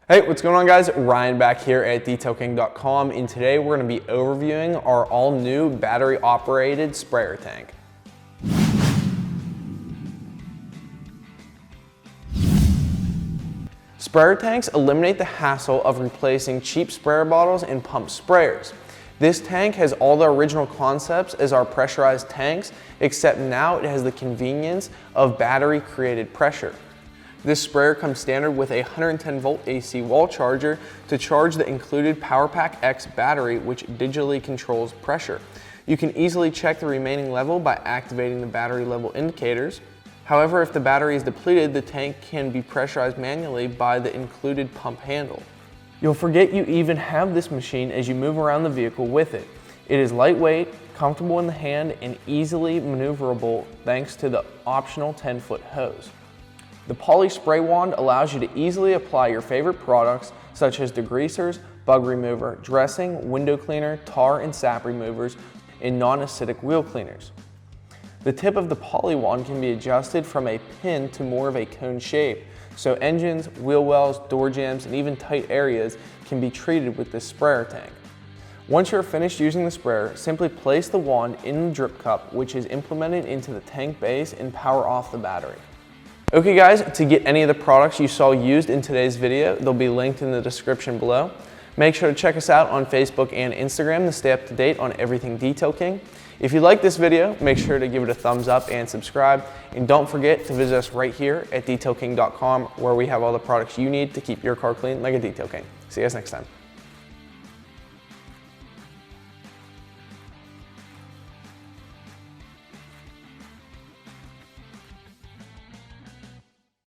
Hey, what's going on guys? Ryan back here at DetailKing.com, and today we're going to be overviewing our all-new battery-operated sprayer tank. Sprayer tanks eliminate the hassle of replacing cheap sprayer bottles and pump sprayers. This tank has all the original concepts as our pressurized tanks, except now it has the convenience of battery-created pressure. This sprayer comes standard with a 110 volt AC wall charger to charge the included PowerPack X battery, which digitally controls pressure. You can easily check the remaining level by activating the battery level indicators. However, if the battery is depleted, the tank can be pressurized manually by the included pump handle. You'll forget you even have this machine as you move around the vehicle with it. It is lightweight, comfortable in the hand, and easily maneuverable thanks to the optional 10-foot hose. The poly spray wand allows you to easily apply your favorite products such as degreasers, bug remover, dressing, window cleaner, tar and sap removers, and non-acidic wheel cleaners. The tip of the poly wand can be adjusted from a pin to more of a cone shape, so engines, wheel wells, door jambs, and even tight areas can be treated with this sprayer tank. Once you're finished using the sprayer, simply place the wand in the drip cup, which is implemented into the tank base, and power off the battery. Okay guys, to get any of the products you saw used in today's video, they'll be linked in the description below. Make sure to check us out on Facebook and Instagram to stay up to date on everything Detail King. If you like this video, make sure to give it a thumbs up and subscribe. And don't forget to visit us right here at DetailKing.com, where we have all the products you need to keep your car clean like a Detail King. See you guys next time.